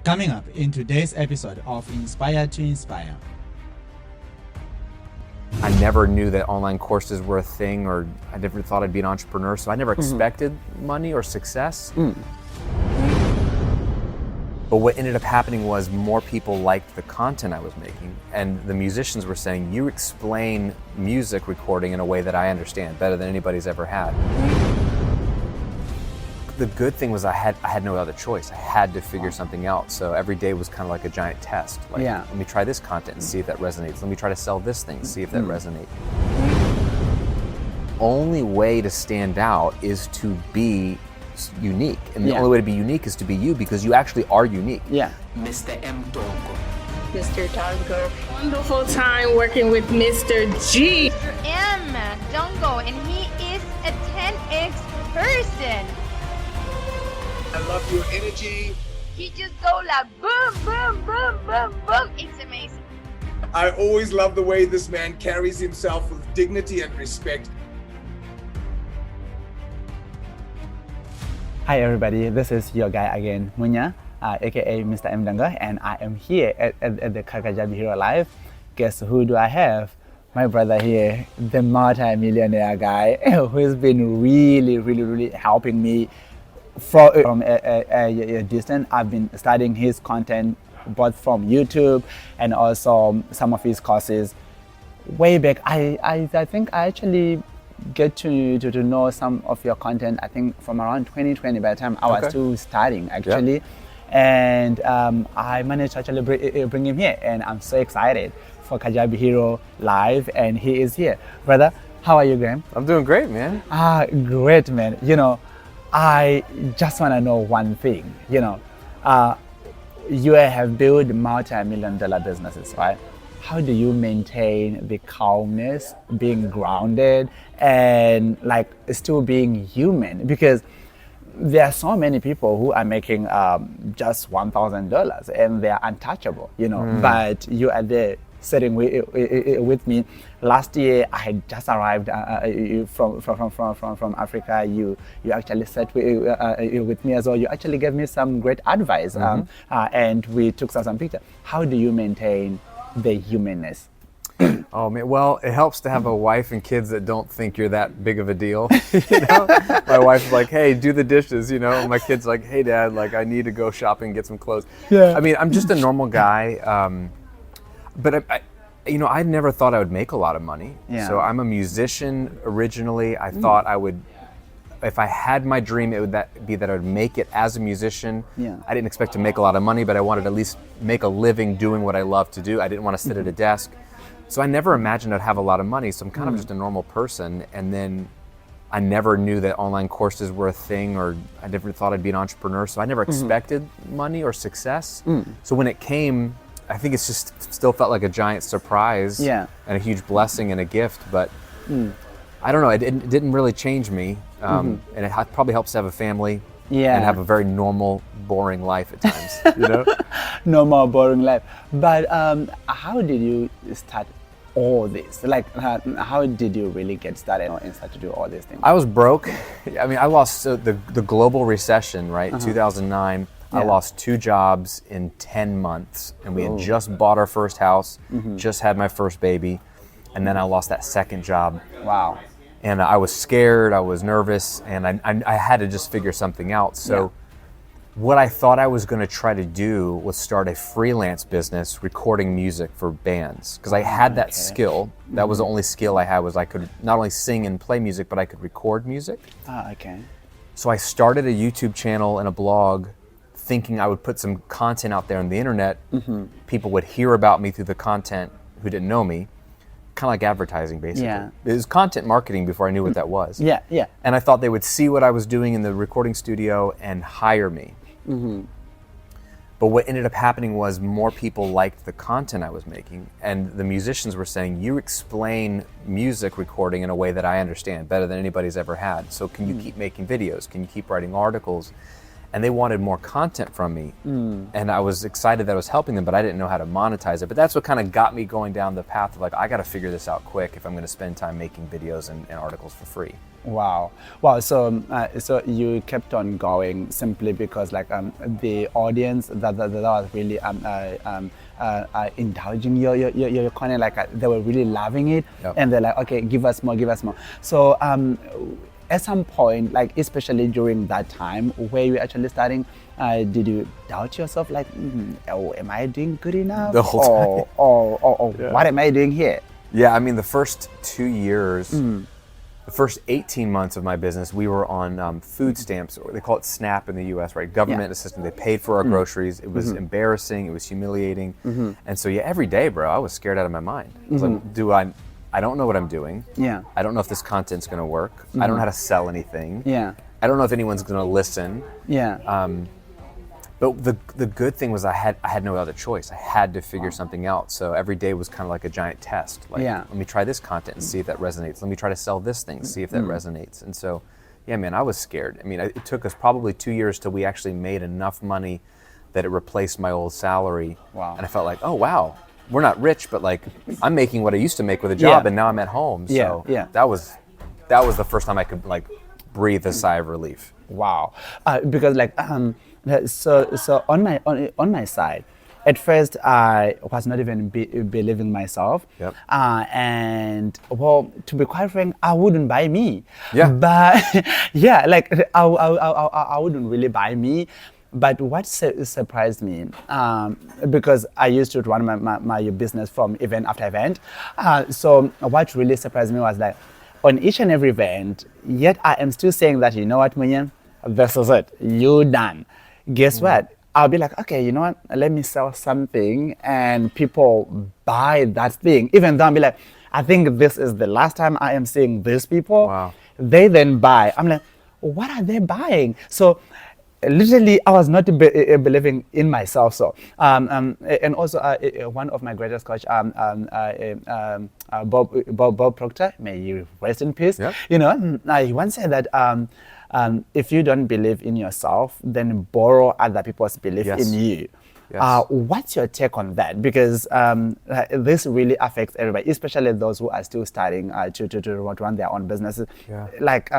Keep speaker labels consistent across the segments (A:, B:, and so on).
A: Coming up in today's episode of Inspire to Inspire.
B: I never knew that online courses were a thing, or I never thought I'd be an entrepreneur, so I never expected money or success. But what ended up happening was more people liked the content I was making, and the musicians were saying, you explain music recording in a way that I understand better than anybody's ever had. The good thing was I had no other choice. I had to figure something out. So every day was kind of like a giant test. Like, let me try this content and see if that resonates. Let me try to sell this thing and see if that resonates. Only way to stand out is to be unique. And the only way to be unique is to be you, because you actually are unique.
C: Mr. M. Dongo.
D: Mr. Dongo.
E: Wonderful time working with Mr. G.
F: Mr. M. Dongo, and he is a 10X person.
C: I love your energy.
F: He just go like boom, boom, boom, boom, boom. It's amazing.
C: I always love the way this man carries himself with dignity and respect.
G: Hi everybody, this is your guy again, Munya, aka Mr. M. Danga, and I am here at the Kajabi Hero Live. Guess who do I have? My brother here, the multi-millionaire guy, who has been really helping me from a distance. I've been studying his content both from YouTube and also some of his courses way back. I think I actually get to know some of your content, I think from around 2020, by the time I was still studying actually. And I managed to actually bring him here, and I'm so excited for Kajabi Hero Live, and he is here. Brother, how are you, Graham?
B: I'm doing great, man.
G: Great, man. You know, I just want to know one thing. You know, you have built multi-million-dollar businesses, right? How do you maintain the calmness, being grounded, and like still being human? Because there are so many people who are making just $1,000 and they are untouchable, you know. But you are there sitting with me. Last year, I had just arrived from Africa. You actually sat with me as well. You actually gave me some great advice, and we took some pictures. How do you maintain the humanness?
B: Oh man, well, it helps to have a wife and kids that don't think you're that big of a deal. You know? My wife's like, hey, do the dishes, you know, and my kid's like, hey dad, like I need to go shopping and get some clothes. I mean, I'm just a normal guy, but I never thought I would make a lot of money. So I'm a musician originally. I thought I would, if I had my dream, it would be that I would make it as a musician. I didn't expect to make a lot of money, but I wanted to at least make a living doing what I love to do. I didn't want to sit at a desk. So I never imagined I'd have a lot of money. So I'm kind of just a normal person. And then I never knew that online courses were a thing, or I never thought I'd be an entrepreneur. So I never expected money or success. So when it came, I think it's just still felt like a giant surprise and a huge blessing and a gift. But I don't know, it didn't really change me. And it probably helps to have a family and have a very normal, boring life at times, you know?
G: Normal, boring life. But how did you start all this? Like, how did you really get started and start to do all these things?
B: I was broke. I mean, I lost the global recession, right? 2009. I lost 2 jobs in 10 months, and we had just bought our first house, just had my first baby, and then I lost that second job.
G: Wow.
B: And I was scared, I was nervous, and I had to just figure something out. So what I thought I was going to try to do was start a freelance business recording music for bands, because I had that skill. That was the only skill I had, was I could not only sing and play music, but I could record music. So I started a YouTube channel and a blog thinking I would put some content out there on the internet. People would hear about me through the content who didn't know me. Kind of like advertising, basically. It was content marketing before I knew what that was. And I thought they would see what I was doing in the recording studio and hire me. But what ended up happening was more people liked the content I was making, and the musicians were saying, you explain music recording in a way that I understand better than anybody's ever had. So can you keep making videos? Can you keep writing articles? and they wanted more content from me. And I was excited that I was helping them, but I didn't know how to monetize it. But that's what kind of got me going down the path of like, I got to figure this out quick if I'm going to spend time making videos and articles for free.
G: Wow. So you kept on going simply because like the audience that was really indulging your content, like they were really loving it, and they're like, okay, give us more. So at some point, like especially during that time where you were actually starting, did you doubt yourself, like, oh, am I doing good enough?
B: The whole time.
G: Or what am I doing here?
B: Yeah, I mean, the first 2 years, the first 18 months of my business, we were on food stamps, or they call it SNAP in the US, right? Government assistance. They paid for our groceries. It was embarrassing. It was humiliating. And so, yeah, every day, bro, I was scared out of my mind. I was like, I don't know what I'm doing.
G: Yeah.
B: I don't know if this content's going to work. I don't know how to sell anything.
G: Yeah.
B: I don't know if anyone's going to listen.
G: Yeah.
B: But the good thing was I had no other choice. I had to figure something out. So every day was kind of like a giant test. Like, let me try this content and see if that resonates. Let me try to sell this thing, see if that resonates. And so, yeah, man, I was scared. I mean, it took us probably 2 years till we actually made enough money that it replaced my old salary.
G: Wow.
B: And I felt like, oh, wow, we're not rich, but like I'm making what I used to make with a job, and now I'm at home. So that was the first time I could like breathe a sigh of relief.
G: Wow. Because like so on my side, at first I was not even believing myself.
B: Yep.
G: And well, to be quite frank, I wouldn't buy me.
B: Yeah.
G: But yeah, like I wouldn't really buy me. But what surprised me, because I used to run my business from event after event, so what really surprised me was that on each and every event, yet I am still saying that, you know what, Munyan, this is it, you done. Guess what? I'll be like, okay, you know what, let me sell something, and people buy that thing. Even though I'll be like, I think this is the last time I am seeing these people.
B: Wow.
G: They then buy. I'm like, what are they buying? So literally, I was not believing in myself. So, and also one of my greatest coach, Bob Proctor, may you rest in peace.
B: Yep.
G: You know, he once said that if you don't believe in yourself, then borrow other people's belief in you.
B: Yes.
G: What's your take on that? Because this really affects everybody, especially those who are still starting to run their own businesses.
B: Yeah.
G: Like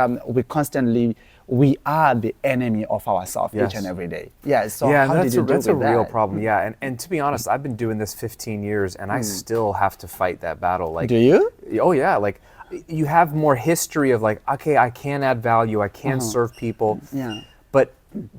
G: we are the enemy of ourselves each and every day. Yeah. So how did you deal
B: that's a
G: with
B: real
G: that?
B: problem. Yeah. And to be honest, I've been doing this 15 years, and I still have to fight that battle. Like,
G: do you?
B: Oh yeah. Like, you have more history of like, okay, I can add value, I can serve people.
G: Yeah.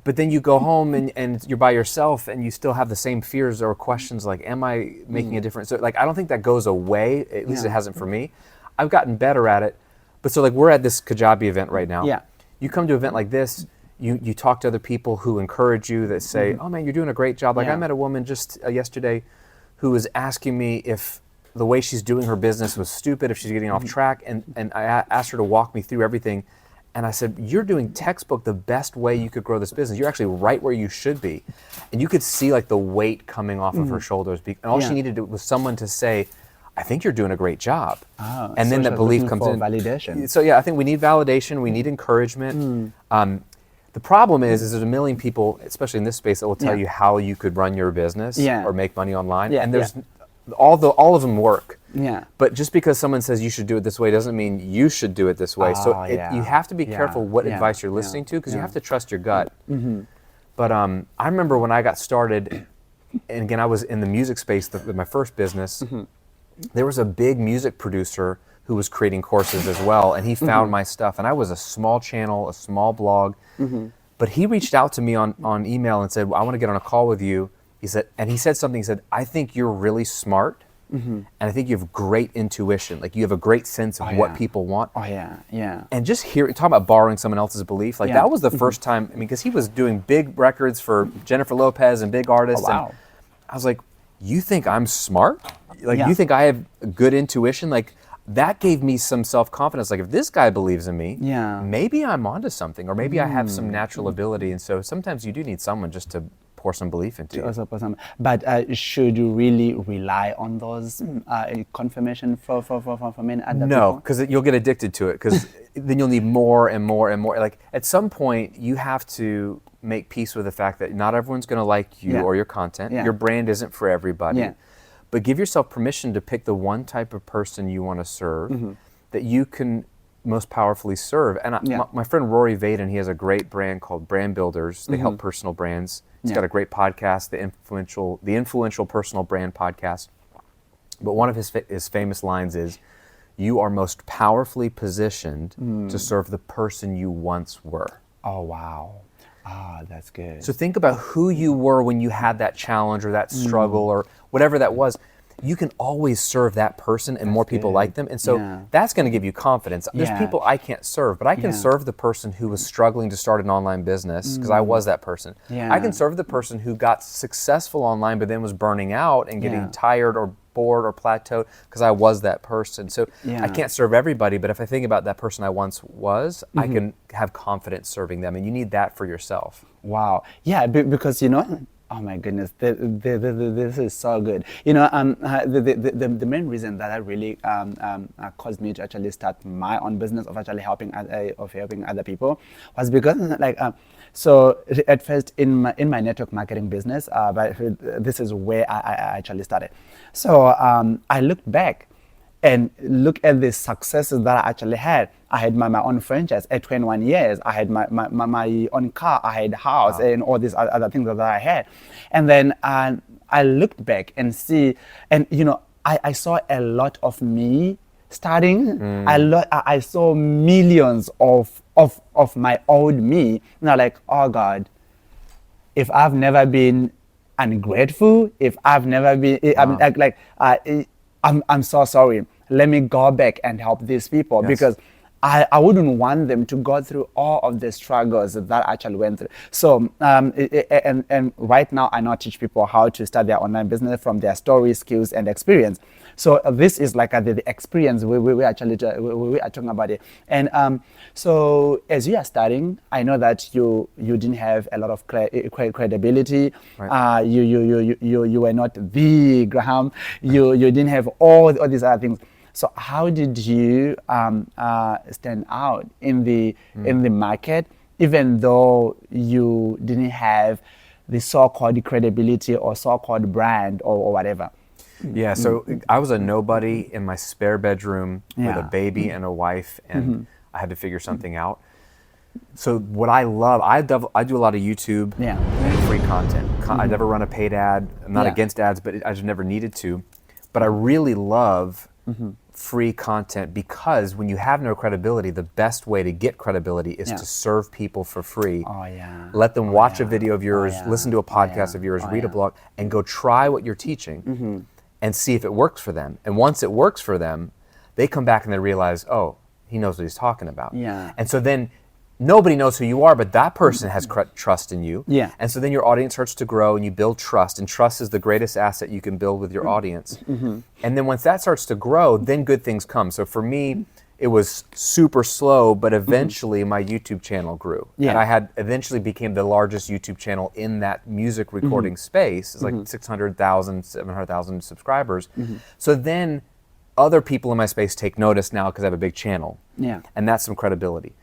B: But then you go home and you're by yourself, and you still have the same fears or questions like, am I making a difference? So like, I don't think that goes away. At least it hasn't for me. I've gotten better at it. But so like, we're at this Kajabi event right now.
G: Yeah.
B: You come to an event like this, you talk to other people who encourage you, that say, oh man, you're doing a great job. Like I met a woman just yesterday who was asking me if the way she's doing her business was stupid, if she's getting off track. And I asked her to walk me through everything. And I said, you're doing textbook the best way you could grow this business. You're actually right where you should be. And you could see like the weight coming off of her shoulders. And all she needed was someone to say, I think you're doing a great job. And then that belief comes in.
G: Validation.
B: So yeah, I think we need validation. We need encouragement. The problem is there's a million people, especially in this space, that will tell you how you could run your business or make money online. And there's all of them work.
G: Yeah.
B: But just because someone says you should do it this way doesn't mean you should do it this way. So you have to be careful what advice you're listening to, because you have to trust your gut. But I remember when I got started, and again, I was in the music space, my first business, there was a big music producer who was creating courses as well, and he found my stuff. And I was a small channel, a small blog, but he reached out to me on email and said, well, I want to get on a call with you. He said something, he said, I think you're really smart. And I think you have great intuition. Like, you have a great sense of what people want.
G: Oh yeah, yeah.
B: And just talking about borrowing someone else's belief, like that was the first time, I mean, because he was doing big records for Jennifer Lopez and big artists.
G: Oh, wow.
B: And I was like, you think I'm smart? Like, you think I have good intuition? Like, that gave me some self-confidence. Like, if this guy believes in me, maybe I'm onto something, or maybe I have some natural ability. And so sometimes you do need someone just to pour some belief into you.
G: But should you really rely on those confirmation from men?
B: No, because you'll get addicted to it, because then you'll need more and more and more. Like, at some point, you have to make peace with the fact that not everyone's going to like you
G: Yeah.
B: or your content.
G: Yeah.
B: Your brand isn't for everybody.
G: Yeah.
B: But give yourself permission to pick the one type of person you want to serve that you can most powerfully serve. And my friend Rory Vaden, he has a great brand called Brand Builders. They help personal brands. He's got a great podcast, the influential personal brand podcast. But one of his famous lines is, "You are most powerfully positioned to serve the person you once were."
G: Oh, wow. Ah, that's good.
B: So think about who you were when you had that challenge or that struggle or whatever that was. You can always serve that person and more people like them. And so that's going to give you confidence. There's people I can't serve, but I can serve the person who was struggling to start an online business because I was that person. I can serve the person who got successful online but then was burning out and getting tired or bored or plateaued because I was that person. So I can't serve everybody, but if I think about that person I once was, I can have confidence serving them, and you need that for yourself.
G: Wow. Yeah, because, you know, oh my goodness, this is so good. You know, the main reason that really caused me to actually start my own business of actually helping other people was because, like, so at first in my network marketing business, but this is where I actually started. So I looked back and look at the successes that I actually had. I had my own franchise at 21 years. I had my own car. I had a house and all these other things that I had. And then I looked back and see, and you know, I saw a lot of me starting. I saw millions of my old me. Now, like, oh God, if I've never been ungrateful, if I've never been, I'm so sorry. Let me go back and help these people because I wouldn't want them to go through all of the struggles that I actually went through. So, and right now I now teach people how to start their online business from their story, skills, and experience. So this is like the experience we are talking about it. And so as you are starting, I know that you didn't have a lot of credibility.
B: Right.
G: You were not the Graham. You didn't have all these other things. So how did you stand out in the market, even though you didn't have the so-called credibility or so-called brand or whatever?
B: Yeah, so I was a nobody in my spare bedroom with a baby and a wife, and I had to figure something out. So what I love, I do a lot of YouTube and free content. I never run a paid ad. I'm not against ads, but I just never needed to. But I really love free content because when you have no credibility, the best way to get credibility is to serve people for free.
G: Oh, yeah.
B: Let them watch a video of yours, listen to a podcast of yours, read a blog, and go try what you're teaching and see if it works for them. And once it works for them, they come back and they realize, oh, he knows what he's talking about.
G: Yeah.
B: And so then nobody knows who you are, but that person has trust in you.
G: Yeah.
B: And so then your audience starts to grow and you build trust, and trust is the greatest asset you can build with your audience. And then once that starts to grow, then good things come. So for me, it was super slow, but eventually my YouTube channel grew.
G: Yeah.
B: And I eventually became the largest YouTube channel in that music recording space. It's like 600,000, 700,000 subscribers. So then other people in my space take notice now because I have a big channel.
G: Yeah.
B: And that's some credibility.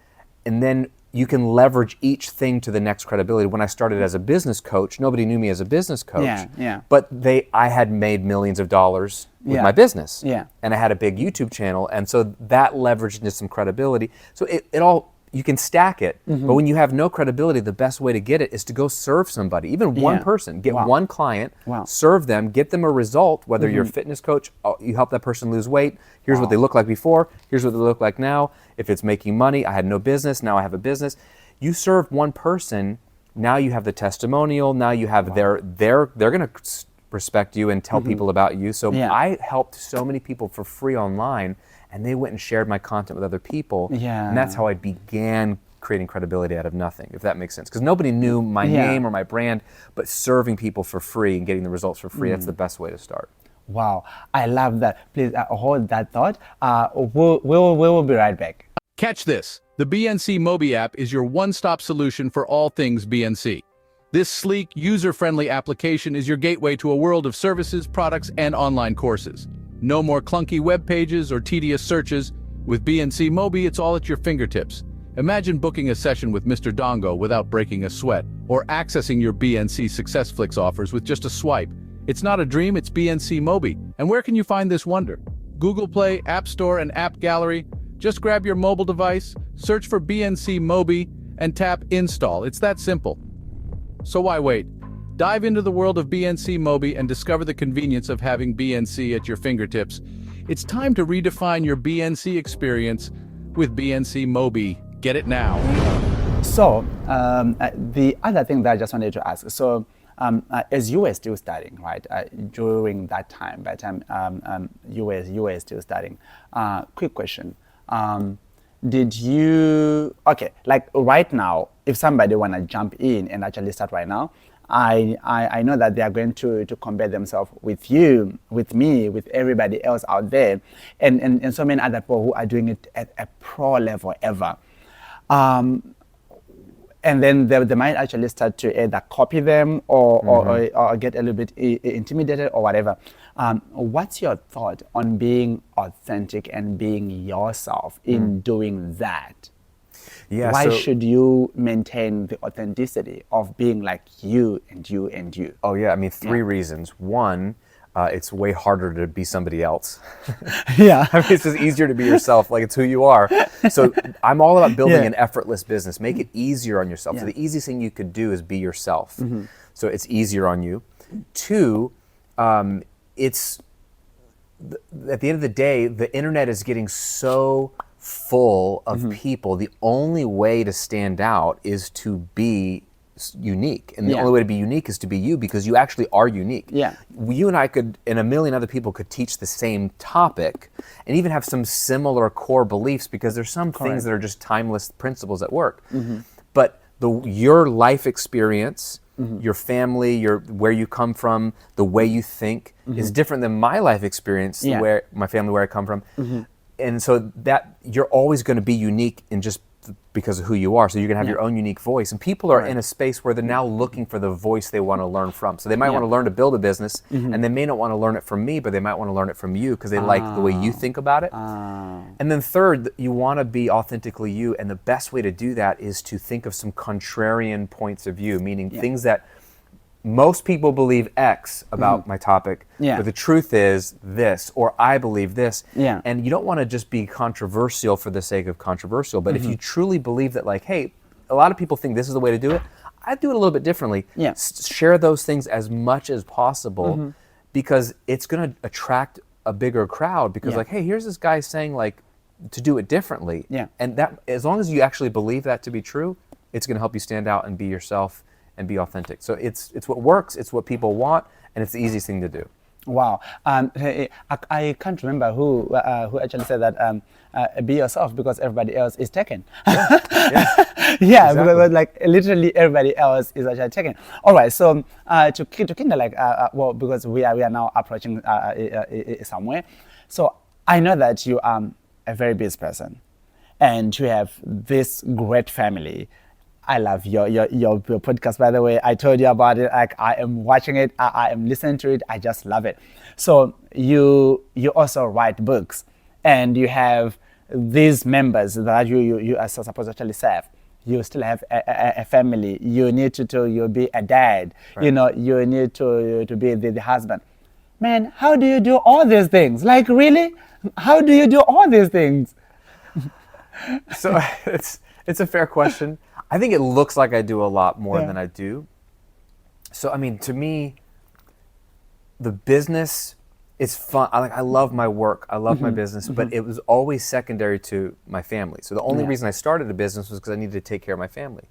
B: And then you can leverage each thing to the next credibility. When I started as a business coach, nobody knew me as a business coach. But I had made millions of dollars with my business. And I had a big YouTube channel, and so that leveraged into some credibility. So it all, you can stack it, but when you have no credibility, the best way to get it is to go serve somebody, even one person. Get one client, serve them, get them a result, whether you're a fitness coach, you help that person lose weight, here's what they look like before, here's what they look like now. If it's making money, I had no business, now I have a business. You serve one person, now you have the testimonial, now you have they're gonna respect you and tell people about you. So I helped so many people for free online, and they went and shared my content with other people. And that's how I began creating credibility out of nothing, if that makes sense. Because nobody knew my name or my brand, but serving people for free and getting the results for free, that's the best way to start.
G: Wow, I love that. Please hold that thought. We'll be right back.
H: Catch this. The BNC Mobi app is your one-stop solution for all things BNC. This sleek, user-friendly application is your gateway to a world of services, products, and online courses. No more clunky web pages or tedious searches. With BNC Mobi, it's all at your fingertips. Imagine booking a session with Mr. Dongo without breaking a sweat, or accessing your BNC SuccessFlix offers with just a swipe. It's not a dream, it's BNC Mobi. And where can you find this wonder? Google Play, App Store, and App Gallery. Just grab your mobile device, search for BNC Mobi, and tap Install. It's that simple. So why wait? Dive into the world of BNC Mobi and discover the convenience of having BNC at your fingertips. It's time to redefine your BNC experience with BNC Mobi. Get it now.
G: So the other thing that I just wanted to ask, so as you were still studying, right, during that time, by the time you were still studying, quick question, did you, okay, like right now, if somebody want to jump in and actually start right now, I know that they are going to compare themselves with you, with me, with everybody else out there, and so many other people who are doing it at a pro level ever. And then they might actually start to either copy them or get a little bit intimidated or whatever. What's your thought on being authentic and being yourself in doing that?
B: Yeah,
G: Why should you maintain the authenticity of being like you and you and you?
B: Oh yeah, I mean, three reasons. One, it's way harder to be somebody else.
G: Yeah.
B: I mean, it's just easier to be yourself, like it's who you are. So I'm all about building an effortless business. Make it easier on yourself. So the easiest thing you could do is be yourself. So it's easier on you. Two, it's, at the end of the day, the internet is getting so full of people. The only way to stand out is to be unique, and the only way to be unique is to be you, because you actually are unique. You and I could, and a million other people could teach the same topic and even have some similar core beliefs, because there's some things that are just timeless principles at work. But your life experience, your family, where you come from, the way you think is different than my life experience, where my family, where I come from. And so that you're always going to be unique in just because of who you are. So you're going to have your own unique voice. And people are in a space where they're now looking for the voice they want to learn from. So they might want to learn to build a business, and they may not want to learn it from me, but they might want to learn it from you because they like the way you think about it. And then third, you want to be authentically you. And the best way to do that is to think of some contrarian points of view, meaning things that most people believe X about my topic, but the truth is this, or I believe this. And you don't want to just be controversial for the sake of controversial, but if you truly believe that, like, hey, a lot of people think this is the way to do it, I do it a little bit differently. Share those things as much as possible, because it's going to attract a bigger crowd, because like, hey, here's this guy saying like to do it differently. And that, as long as you actually believe that to be true, it's going to help you stand out and be yourself and be authentic. So it's what works, it's what people want, and it's the easiest thing to do.
G: Wow. I can't remember who actually said that, be yourself because everybody else is taken.
B: Exactly.
G: Because like literally everybody else is actually taken. All right, so to kind of like, well, because we are now approaching somewhere. So I know that you are a very busy person and you have this great family. I love your podcast, by the way. I told you about it. Like, I am watching it. I am listening to it. I just love it. So you also write books, and you have these members that you are supposed to actually serve. You still have a family. You need to be a dad. Right. You know, you need to be the husband. Man, how do you do all these things? Like, really? How do you do all these things?
B: So it's a fair question. I think it looks like I do a lot more than I do. So, I mean, to me, the business is fun. I love my work. I love my business, but it was always secondary to my family. So the only reason I started a business was because I needed to take care of my family.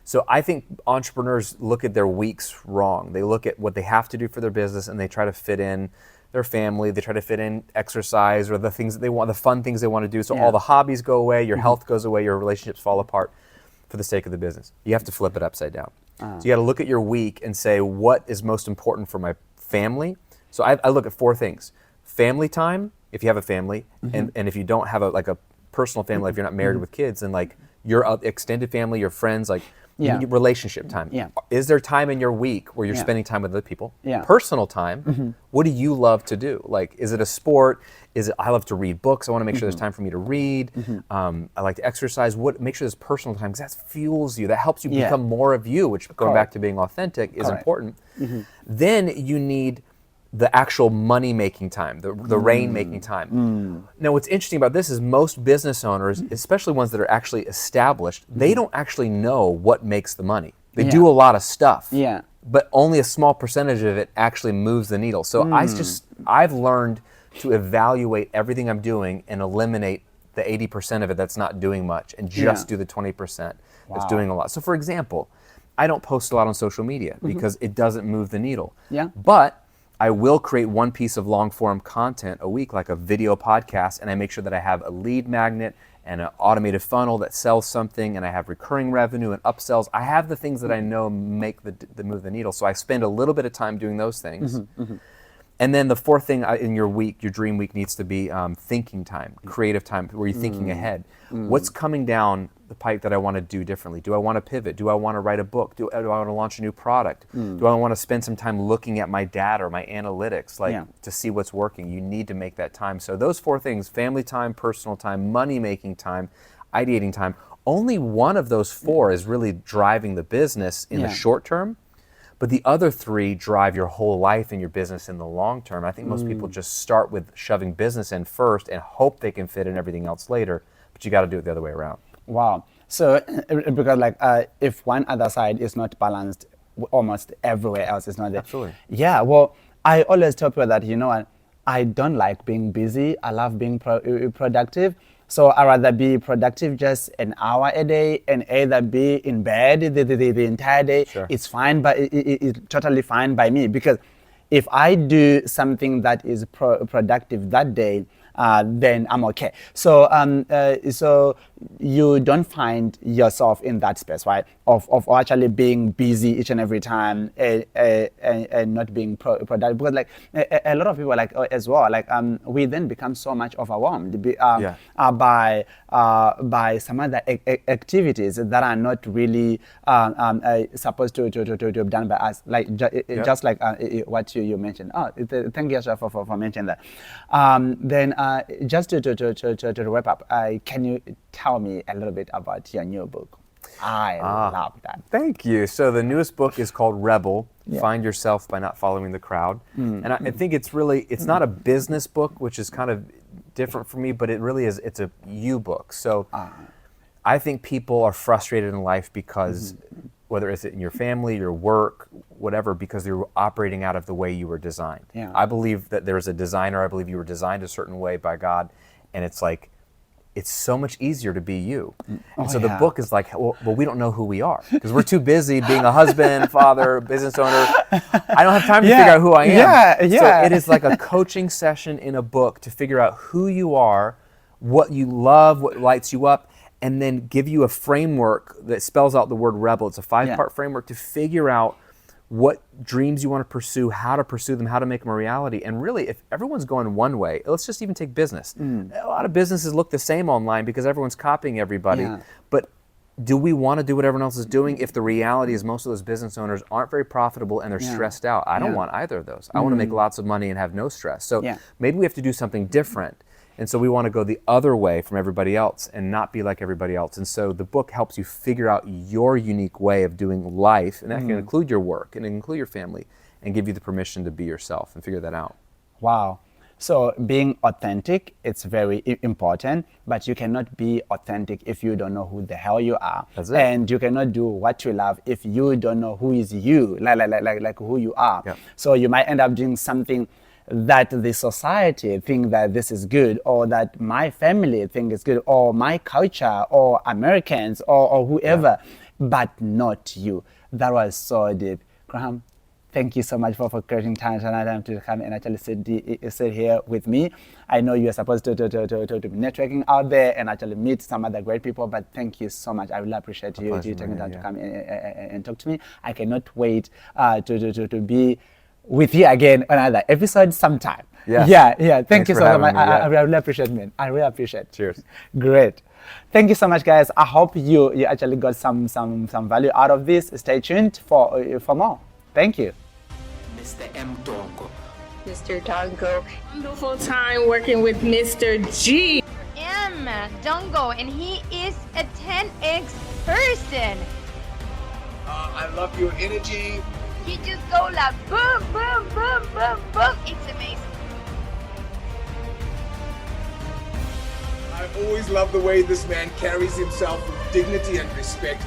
B: So I think entrepreneurs look at their weeks wrong. They look at what they have to do for their business, and they try to fit in their family. They try to fit in exercise or the things that they want, the fun things they want to do. So all the hobbies go away, your health goes away, your relationships fall apart for the sake of the business. You have to flip it upside down. So you got to look at your week and say, what is most important for my family? So I look at four things: family time, if you have a family, and if you don't have a personal family, if you're not married with kids, then like your extended family, your friends, like
G: Yeah.
B: You need relationship time.
G: Yeah.
B: Is there time in your week where you're
G: Yeah.
B: spending time with other people?
G: Yeah.
B: Personal time. What do you love to do? Like, is it a sport? Is it, I love to read books. I want to make sure there's time for me to read. I like to exercise. Make sure there's personal time, because that fuels you. That helps you
G: Yeah.
B: become more of you, which, going back
G: Correct.
B: to being authentic, is
G: Correct.
B: important. Then you need the actual money-making time, the rain-making time. Now, what's interesting about this is most business owners, especially ones that are actually established, they don't actually know what makes the money. They do a lot of stuff,
G: Yeah.
B: but only a small percentage of it actually moves the needle. So I've learned to evaluate everything I'm doing and eliminate the 80% of it that's not doing much, and just do the 20% that's doing a lot. So, for example, I don't post a lot on social media because it doesn't move the needle.
G: Yeah.
B: But I will create one piece of long form content a week, like a video podcast, and I make sure that I have a lead magnet and an automated funnel that sells something, and I have recurring revenue and upsells. I have the things that I know make the move the needle. So I spend a little bit of time doing those things. And then the fourth thing in your week, your dream week, needs to be thinking time, creative time, where you're thinking ahead. What's coming down the pipe that I want to do differently? Do I want to pivot? Do I want to write a book? Do I want to launch a new product? Do I want to spend some time looking at my data or my analytics, to see what's working? You need to make that time. So those four things: family time, personal time, money-making time, ideating time. Only one of those four is really driving the business in the short term. But the other three drive your whole life and your business in the long term. I think most people just start with shoving business in first and hope they can fit in everything else later. But you got to do it the other way around.
G: Wow. So because if one other side is not balanced, almost everywhere else is not there.
B: Absolutely.
G: Yeah. Well, I always tell people that, you know what, I don't like being busy. I love being productive. So I'd rather be productive just an hour a day and either be in bed the entire day.
B: Sure.
G: It's fine, but it's totally fine by me, because if I do something that is productive that day, then I'm okay. So so you don't find yourself in that space, right? Of actually being busy each and every time and not being productive. Because a lot of people as well, we then become so much overwhelmed by some other activities that are not really supposed to be done by us. Just like what you mentioned. Thank you, Asha, for mentioning that. Then just to wrap up, can you tell me a little bit about your new book? I love that.
B: Thank you. So the newest book is called Rebel, Find Yourself by Not Following the Crowd. And I think it's not a business book, which is kind of different for me, but it really is, it's a you book. So I think people are frustrated in life because whether it's in your family, your work, whatever, because you're operating out of the way you were designed.
G: Yeah.
B: I believe that there's a designer. I believe you were designed a certain way by God, and it's so much easier to be you. And so the book is well, we don't know who we are because we're too busy being a husband, father, business owner. I don't have time to figure out who I am. So it is like a coaching session in a book to figure out who you are, what you love, what lights you up, and then give you a framework that spells out the word rebel. It's a 5-part framework to figure out what dreams you want to pursue, how to pursue them, how to make them a reality. And really, if everyone's going one way, let's just even take business. A lot of businesses look the same online because everyone's copying everybody. But do we want to do what everyone else is doing if the reality is most of those business owners aren't very profitable and they're stressed out? I don't want either of those. I want to make lots of money and have no stress. So maybe we have to do something different. And so we want to go the other way from everybody else and not be like everybody else. And so the book helps you figure out your unique way of doing life, and that can include your work and include your family, and give you the permission to be yourself and figure that out.
G: Wow. So being authentic, it's very important, but you cannot be authentic if you don't know who the hell you are.
B: That's it.
G: And you cannot do what you love if you don't know who is you, like who you are.
B: Yep.
G: So you might end up doing something that the society think that this is good, or that my family think is good, or my culture, or Americans, or whoever, but not you. That was so deep. Graham, thank you so much for creating time to come and actually sit here with me. I know you are supposed to be networking out there and actually meet some other great people, but thank you so much. I really appreciate you taking time to come and talk to me. I cannot wait to be with you again on another episode sometime.
B: Yes.
G: Yeah. Thank
B: Thanks
G: you
B: for
G: so
B: having
G: much.
B: me, yeah.
G: I really appreciate it, man. I really appreciate it.
B: Cheers.
G: Great. Thank you so much, guys. I hope you actually got some value out of this. Stay tuned for more. Thank you.
I: Mr. M. Dongo.
D: Mr. Dongo.
E: Wonderful time working with Mr. G.
F: M. Dongo, and he is a 10x person.
C: I love your energy.
F: He just go like boom, boom, boom, boom, boom. It's amazing.
C: I always love the way this man carries himself with dignity and respect.